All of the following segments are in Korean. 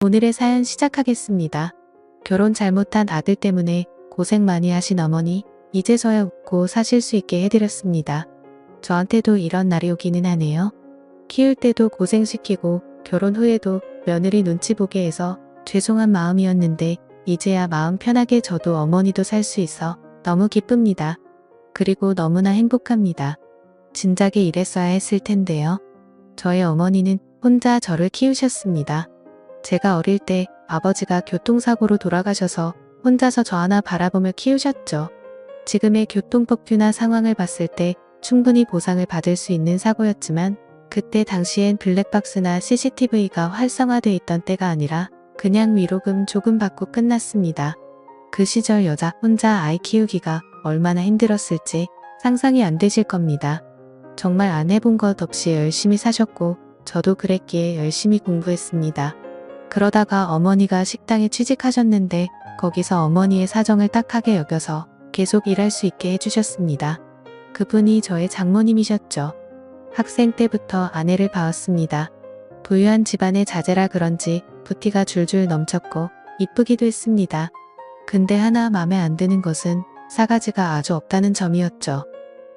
오늘의 사연 시작하겠습니다. 결혼 잘못한 아들 때문에 고생 많이 하신 어머니, 이제서야 웃고 사실 수 있게 해드렸습니다. 저한테도 이런 날이 오기는 하네요. 키울 때도 고생시키고 결혼 후에도 며느리 눈치 보게 해서 죄송한 마음이었는데 이제야 마음 편하게 저도 어머니도 살 수 있어 너무 기쁩니다. 그리고 너무나 행복합니다. 진작에 이랬어야 했을 텐데요. 저의 어머니는 혼자 저를 키우셨습니다. 제가 어릴 때 아버지가 교통사고로 돌아가셔서 혼자서 저 하나 바라보며 키우셨죠. 지금의 교통법규나 상황을 봤을 때 충분히 보상을 받을 수 있는 사고였지만 그때 당시엔 블랙박스나 CCTV가 활성화돼 있던 때가 아니라 그냥 위로금 조금 받고 끝났습니다. 그 시절 여자 혼자 아이 키우기가 얼마나 힘들었을지 상상이 안 되실 겁니다. 정말 안 해본 것 없이 열심히 사셨고 저도 그랬기에 열심히 공부했습니다. 그러다가 어머니가 식당에 취직하셨는데 거기서 어머니의 사정을 딱하게 여겨서 계속 일할 수 있게 해주셨습니다. 그분이 저의 장모님이셨죠. 학생 때부터 아내를 봐왔습니다. 부유한 집안의 자제라 그런지 부티가 줄줄 넘쳤고 이쁘기도 했습니다. 근데 하나 마음에 안 드는 것은 싸가지가 아주 없다는 점이었죠.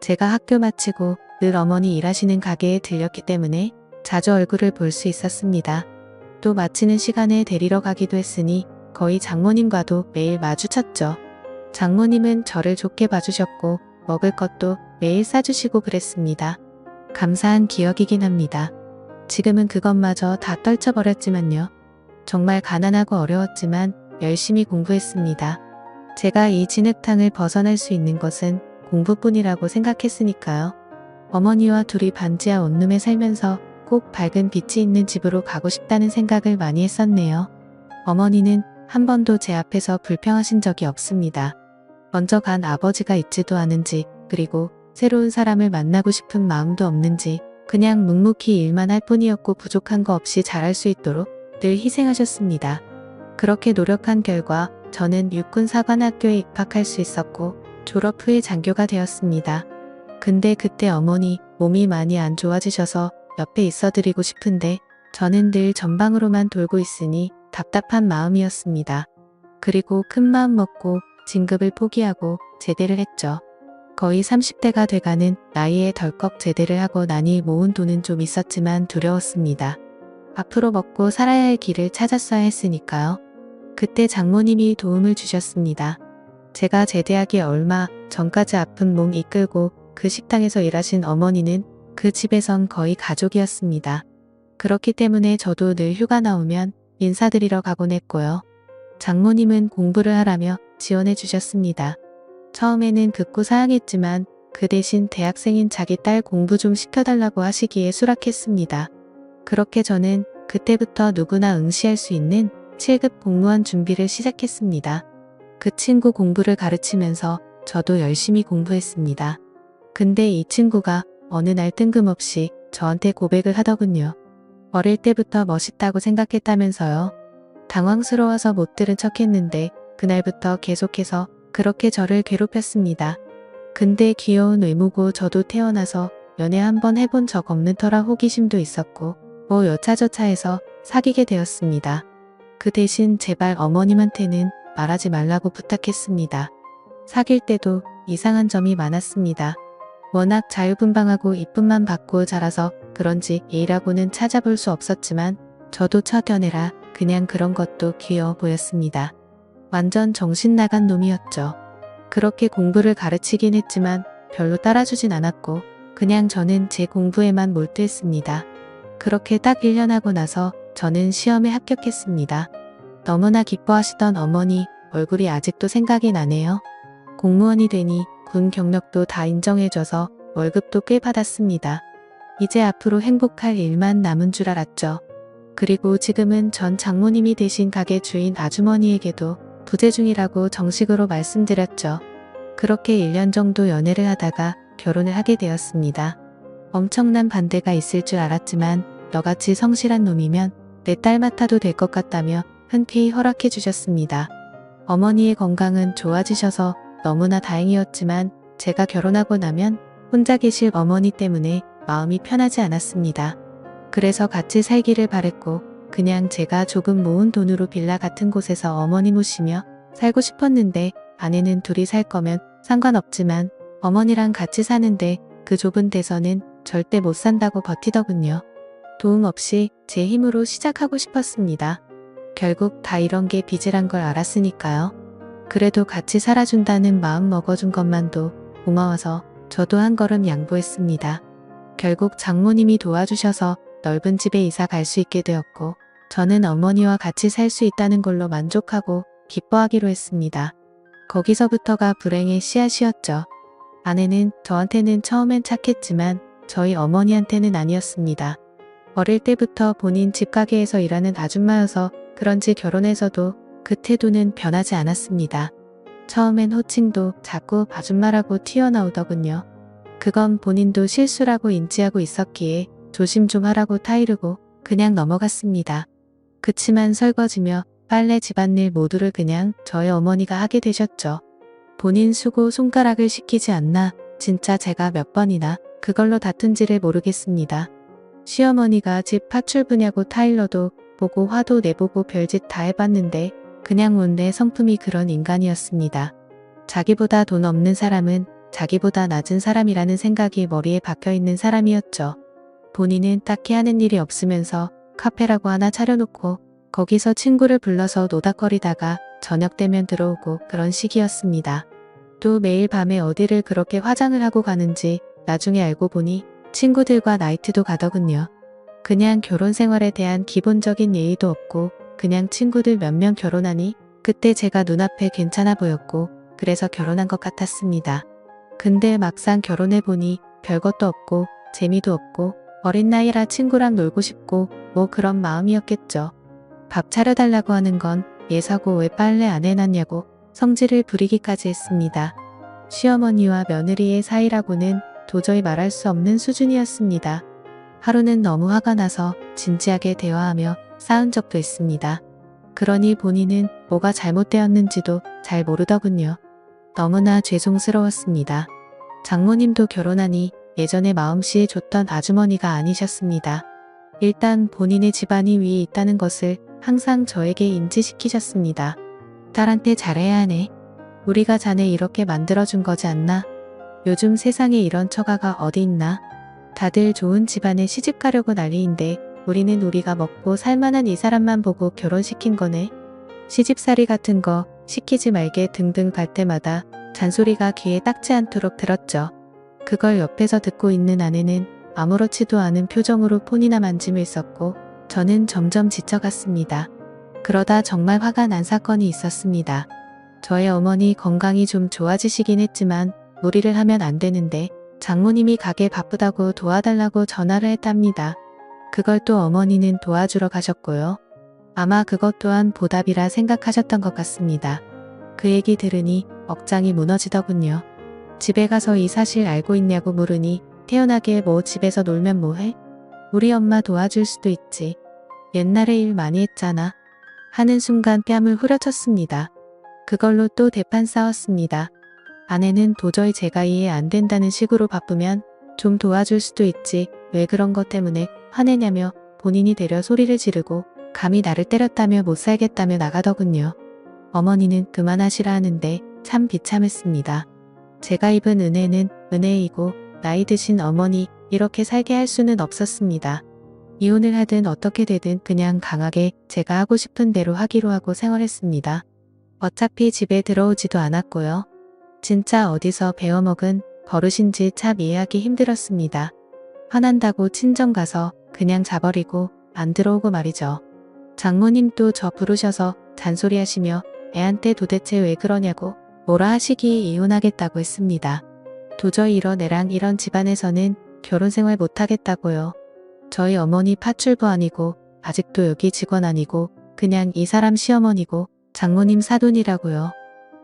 제가 학교 마치고 늘 어머니 일하시는 가게에 들렸기 때문에 자주 얼굴을 볼 수 있었습니다. 또 마치는 시간에 데리러 가기도 했으니 거의 장모님과도 매일 마주쳤죠. 장모님은 저를 좋게 봐주셨고 먹을 것도 매일 싸주시고 그랬습니다. 감사한 기억이긴 합니다. 지금은 그것마저 다 떨쳐버렸지만요. 정말 가난하고 어려웠지만 열심히 공부했습니다. 제가 이 진흙탕을 벗어날 수 있는 것은 공부뿐이라고 생각했으니까요. 어머니와 둘이 반지하 원룸에 살면서 꼭 밝은 빛이 있는 집으로 가고 싶다는 생각을 많이 했었네요. 어머니는 한 번도 제 앞에서 불평하신 적이 없습니다. 먼저 간 아버지가 있지도 않은지 그리고 새로운 사람을 만나고 싶은 마음도 없는지 그냥 묵묵히 일만 할 뿐이었고 부족한 거 없이 잘할 수 있도록 늘 희생하셨습니다. 그렇게 노력한 결과 저는 육군사관학교에 입학할 수 있었고 졸업 후에 장교가 되었습니다. 근데 그때 어머니 몸이 많이 안 좋아지셔서 옆에 있어드리고 싶은데 저는 늘 전방으로만 돌고 있으니 답답한 마음이었습니다. 그리고 큰 마음 먹고 진급을 포기하고 제대를 했죠. 거의 30대가 돼가는 나이에 덜컥 제대를 하고 나니 모은 돈은 좀 있었지만 두려웠습니다. 앞으로 먹고 살아야 할 길을 찾았어야 했으니까요. 그때 장모님이 도움을 주셨습니다. 제가 제대하기 얼마 전까지 아픈 몸 이끌고 그 식당에서 일하신 어머니는 그 집에선 거의 가족이었습니다. 그렇기 때문에 저도 늘 휴가 나오면 인사드리러 가곤 했고요. 장모님은 공부를 하라며 지원해 주셨습니다. 처음에는 극구사양했지만 그 대신 대학생인 자기 딸 공부 좀 시켜달라고 하시기에 수락했습니다. 그렇게 저는 그때부터 누구나 응시할 수 있는 7급 공무원 준비를 시작했습니다. 그 친구 공부를 가르치면서 저도 열심히 공부했습니다. 근데 이 친구가 어느 날 뜬금없이 저한테 고백을 하더군요. 어릴 때부터 멋있다고 생각했다면서요. 당황스러워서 못 들은 척했는데 그날부터 계속해서 그렇게 저를 괴롭혔습니다. 근데 귀여운 외모고 저도 태어나서 연애 한번 해본 적 없는 터라 호기심도 있었고 뭐 여차저차 해서 사귀게 되었습니다. 그 대신 제발 어머님한테는 말하지 말라고 부탁했습니다. 사귈 때도 이상한 점이 많았습니다. 워낙 자유분방하고 이쁨만 받고 자라서 그런지 예의라고는 찾아볼 수 없었지만 저도 첫 연애라 그냥 그런 것도 귀여워 보였습니다. 완전 정신 나간 놈이었죠. 그렇게 공부를 가르치긴 했지만 별로 따라주진 않았고 그냥 저는 제 공부에만 몰두했습니다. 그렇게 딱 1년 하고 나서 저는 시험에 합격했습니다. 너무나 기뻐하시던 어머니 얼굴이 아직도 생각이 나네요. 공무원이 되니 군 경력도 다 인정해줘서 월급도 꽤 받았습니다. 이제 앞으로 행복할 일만 남은 줄 알았죠. 그리고 지금은 전 장모님이 되신 가게 주인 아주머니에게도 부재 중이라고 정식으로 말씀드렸죠. 그렇게 1년 정도 연애를 하다가 결혼을 하게 되었습니다. 엄청난 반대가 있을 줄 알았지만 너같이 성실한 놈이면 내 딸 맡아도 될 것 같다며 흔쾌히 허락해 주셨습니다. 어머니의 건강은 좋아지셔서 너무나 다행이었지만 제가 결혼하고 나면 혼자 계실 어머니 때문에 마음이 편하지 않았습니다. 그래서 같이 살기를 바랬고 그냥 제가 조금 모은 돈으로 빌라 같은 곳에서 어머니 모시며 살고 싶었는데 아내는 둘이 살 거면 상관없지만 어머니랑 같이 사는데 그 좁은 데서는 절대 못 산다고 버티더군요. 도움 없이 제 힘으로 시작하고 싶었습니다. 결국 다 이런 게 빚이란 걸 알았으니까요. 그래도 같이 살아준다는 마음 먹어준 것만도 고마워서 저도 한 걸음 양보했습니다. 결국 장모님이 도와주셔서 넓은 집에 이사 갈 수 있게 되었고 저는 어머니와 같이 살 수 있다는 걸로 만족하고 기뻐하기로 했습니다. 거기서부터가 불행의 씨앗이었죠. 아내는 저한테는 처음엔 착했지만 저희 어머니한테는 아니었습니다. 어릴 때부터 본인 집가게에서 일하는 아줌마여서 그런지 결혼해서도 그 태도는 변하지 않았습니다. 처음엔 호칭도 자꾸 아줌마라고 튀어나오더군요. 그건 본인도 실수라고 인지하고 있었기에 조심 좀 하라고 타이르고 그냥 넘어갔습니다. 그치만 설거지며 빨래 집안일 모두를 그냥 저희 어머니가 하게 되셨죠. 본인 수고 손가락을 시키지 않나 진짜 제가 몇 번이나 그걸로 다툰지를 모르겠습니다. 시어머니가 집 파출부냐고 타일러도 보고 화도 내보고 별짓 다 해봤는데 그냥 원래 성품이 그런 인간이었습니다. 자기보다 돈 없는 사람은 자기보다 낮은 사람이라는 생각이 머리에 박혀있는 사람이었죠. 본인은 딱히 하는 일이 없으면서 카페라고 하나 차려놓고 거기서 친구를 불러서 노닥거리다가 저녁 되면 들어오고 그런 식이었습니다. 또 매일 밤에 어디를 그렇게 화장을 하고 가는지 나중에 알고 보니 친구들과 나이트도 가더군요. 그냥 결혼 생활에 대한 기본적인 예의도 없고 그냥 친구들 몇 명 결혼하니 그때 제가 눈앞에 괜찮아 보였고 그래서 결혼한 것 같았습니다. 근데 막상 결혼해보니 별것도 없고 재미도 없고 어린 나이라 친구랑 놀고 싶고 뭐 그런 마음이었겠죠. 밥 차려달라고 하는 건 예사고 왜 빨래 안 해놨냐고 성질을 부리기까지 했습니다. 시어머니와 며느리의 사이라고는 도저히 말할 수 없는 수준이었습니다. 하루는 너무 화가 나서 진지하게 대화하며 싸운 적도 있습니다. 그러니 본인은 뭐가 잘못되었는지도 잘 모르더군요. 너무나 죄송스러웠습니다. 장모님도 결혼하니 예전에 마음씨에 좋던 아주머니가 아니셨습니다. 일단 본인의 집안이 위에 있다는 것을 항상 저에게 인지시키셨습니다. 딸한테 잘해야 하네. 우리가 자네 이렇게 만들어준 거지 않나? 요즘 세상에 이런 처가가 어디 있나? 다들 좋은 집안에 시집가려고 난리인데 우리는 우리가 먹고 살만한 이 사람만 보고 결혼시킨 거네. 시집살이 같은 거 시키지 말게 등등 갈 때마다 잔소리가 귀에 닦지 않도록 들었죠. 그걸 옆에서 듣고 있는 아내는 아무렇지도 않은 표정으로 폰이나 만지며 있었고 저는 점점 지쳐갔습니다. 그러다 정말 화가 난 사건이 있었습니다. 저의 어머니 건강이 좀 좋아지시긴 했지만 무리를 하면 안 되는데 장모님이 가게 바쁘다고 도와달라고 전화를 했답니다. 그걸 또 어머니는 도와주러 가셨고요. 아마 그것 또한 보답이라 생각하셨던 것 같습니다. 그 얘기 들으니 억장이 무너지더군요. 집에 가서 이 사실 알고 있냐고 물으니 태연하게 뭐 집에서 놀면 뭐해? 우리 엄마 도와줄 수도 있지. 옛날에 일 많이 했잖아. 하는 순간 뺨을 후려쳤습니다. 그걸로 또 대판 싸웠습니다. 아내는 도저히 제가 이해 안 된다는 식으로 바쁘면 좀 도와줄 수도 있지 왜 그런 것 때문에 화내냐며 본인이 되려 소리를 지르고 감히 나를 때렸다며 못 살겠다며 나가더군요. 어머니는 그만하시라 하는데 참 비참했습니다. 제가 입은 은혜는 은혜이고 나이 드신 어머니 이렇게 살게 할 수는 없었습니다. 이혼을 하든 어떻게 되든 그냥 강하게 제가 하고 싶은 대로 하기로 하고 생활했습니다. 어차피 집에 들어오지도 않았고요. 진짜 어디서 배워먹은 버릇인지 참 이해하기 힘들었습니다. 화난다고 친정 가서 그냥 자버리고 안 들어오고 말이죠. 장모님도 저 부르셔서 잔소리하시며 애한테 도대체 왜 그러냐고 뭐라 하시기에 이혼하겠다고 했습니다. 도저히 이런 애랑 이런 집안에서는 결혼생활 못하겠다고요. 저희 어머니 파출부 아니고 아직도 여기 직원 아니고 그냥 이 사람 시어머니고 장모님 사돈이라고요.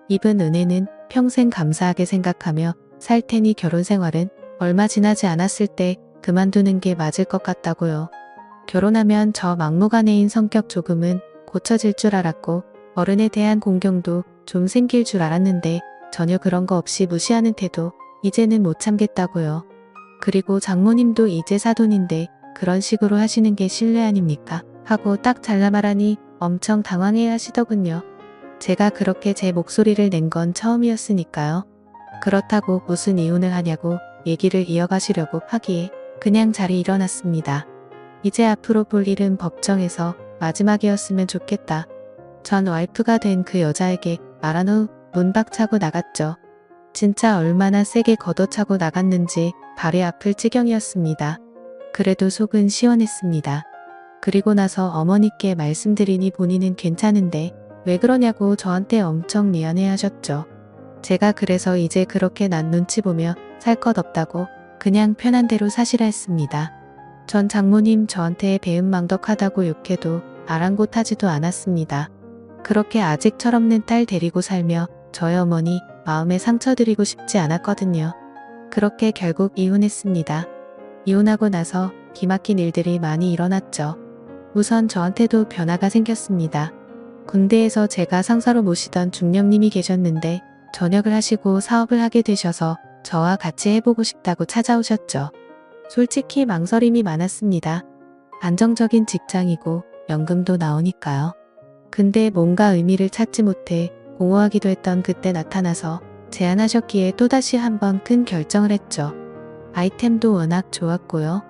입은 은혜는 평생 감사하게 생각하며 살 테니 결혼생활은 얼마 지나지 않았을 때 그만두는 게 맞을 것 같다고요. 결혼하면 저 막무가내인 성격 조금은 고쳐질 줄 알았고 어른에 대한 공경도 좀 생길 줄 알았는데 전혀 그런 거 없이 무시하는 태도 이제는 못 참겠다고요. 그리고 장모님도 이제 사돈인데 그런 식으로 하시는 게 신뢰 아닙니까? 하고 딱 잘라 말하니 엄청 당황해 하시더군요. 제가 그렇게 제 목소리를 낸 건 처음이었으니까요. 그렇다고 무슨 이혼을 하냐고 얘기를 이어가시려고 하기에 그냥 자리 일어났습니다. 이제 앞으로 볼 일은 법정에서 마지막이었으면 좋겠다. 전 와이프가 된 그 여자에게 말한 후 문박차고 나갔죠. 진짜 얼마나 세게 걷어차고 나갔는지 발이 아플 지경이었습니다. 그래도 속은 시원했습니다. 그리고 나서 어머니께 말씀드리니 본인은 괜찮은데 왜 그러냐고 저한테 엄청 미안해 하셨죠. 제가 그래서 이제 그렇게 난 눈치 보며 살 것 없다고 그냥 편한 대로 사시라 했습니다. 전 장모님 저한테 배은망덕하다고 욕해도 아랑곳하지도 않았습니다. 그렇게 아직 철없는 딸 데리고 살며 저희 어머니 마음에 상처 드리고 싶지 않았거든요. 그렇게 결국 이혼했습니다. 이혼하고 나서 기막힌 일들이 많이 일어났죠. 우선 저한테도 변화가 생겼습니다. 군대에서 제가 상사로 모시던 중령님이 계셨는데 전역을 하시고 사업을 하게 되셔서 저와 같이 해보고 싶다고 찾아오셨죠. 솔직히 망설임이 많았습니다. 안정적인 직장이고 연금도 나오니까요. 근데 뭔가 의미를 찾지 못해 공허하기도 했던 그때 나타나서 제안하셨기에 또다시 한번 큰 결정을 했죠. 아이템도 워낙 좋았고요.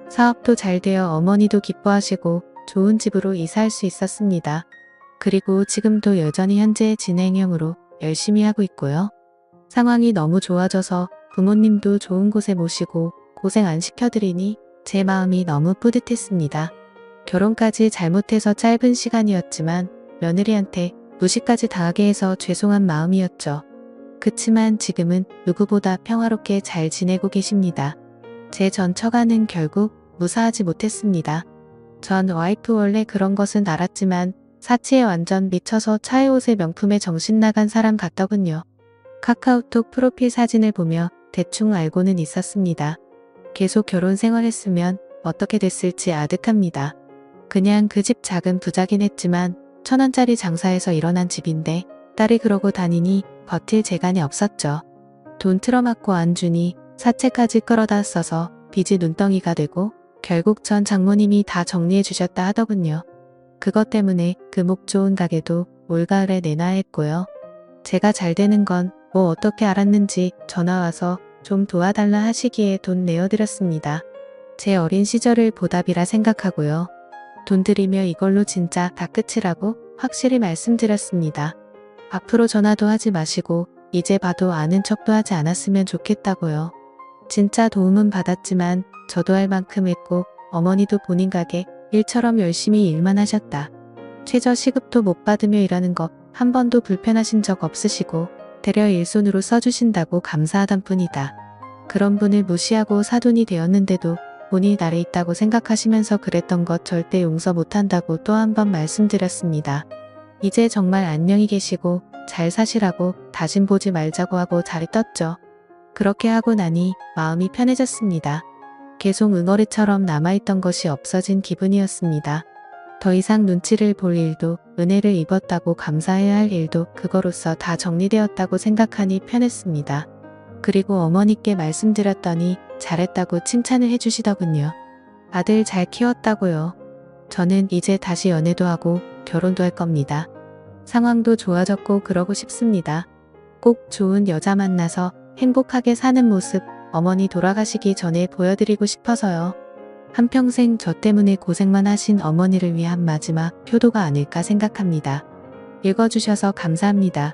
사업도 잘 되어 어머니도 기뻐하시고 좋은 집으로 이사할 수 있었습니다. 그리고 지금도 여전히 현재 진행형으로 열심히 하고 있고요. 상황이 너무 좋아져서 부모님도 좋은 곳에 모시고 고생 안 시켜드리니 제 마음이 너무 뿌듯했습니다. 결혼까지 잘못해서 짧은 시간이었지만 며느리한테 무시까지 당하게 해서 죄송한 마음이었죠. 그치만 지금은 누구보다 평화롭게 잘 지내고 계십니다. 제 전 처가는 결국 무사하지 못했습니다. 전 와이프 원래 그런 것은 알았지만 사치에 완전 미쳐서 차에 옷에 명품에 정신 나간 사람 같더군요. 카카오톡 프로필 사진을 보며 대충 알고는 있었습니다. 계속 결혼 생활했으면 어떻게 됐을지 아득합니다. 그냥 그 집 작은 부자긴 했지만 1,000원짜리 장사에서 일어난 집인데 딸이 그러고 다니니 버틸 재간이 없었죠. 돈 틀어막고 안 주니 사채까지 끌어다 써서 빚이 눈덩이가 되고 결국 전 장모님이 다 정리해 주셨다 하더군요. 그것 때문에 그 목 좋은 가게도 올가을에 내놔야 했고요. 제가 잘 되는 건 뭐 어떻게 알았는지 전화와서 좀 도와달라 하시기에 돈 내어드렸습니다. 제 어린 시절을 보답이라 생각하고요. 돈 들이며 이걸로 진짜 다 끝이라고 확실히 말씀드렸습니다. 앞으로 전화도 하지 마시고 이제 봐도 아는 척도 하지 않았으면 좋겠다고요. 진짜 도움은 받았지만 저도 할 만큼 했고 어머니도 본인 가게 일처럼 열심히 일만 하셨다. 최저 시급도 못 받으며 일하는 거 한 번도 불편하신 적 없으시고 대려 일손으로 써주신다고 감사하단 뿐이다. 그런 분을 무시하고 사돈이 되었는데도 본인이 나래 있다고 생각하시면서 그랬던 것 절대 용서 못한다고 또 한 번 말씀드렸습니다. 이제 정말 안녕히 계시고 잘 사시라고 다신 보지 말자고 하고 자리 떴죠. 그렇게 하고 나니 마음이 편해졌습니다. 계속 응어리처럼 남아있던 것이 없어진 기분이었습니다. 더 이상 눈치를 볼 일도 은혜를 입었다고 감사해야 할 일도 그거로써 다 정리되었다고 생각하니 편했습니다. 그리고 어머니께 말씀드렸더니 잘했다고 칭찬을 해주시더군요. 아들 잘 키웠다고요. 저는 이제 다시 연애도 하고 결혼도 할 겁니다. 상황도 좋아졌고 그러고 싶습니다. 꼭 좋은 여자 만나서 행복하게 사는 모습 어머니 돌아가시기 전에 보여드리고 싶어서요. 한평생 저 때문에 고생만 하신 어머니를 위한 마지막 효도가 아닐까 생각합니다. 읽어주셔서 감사합니다.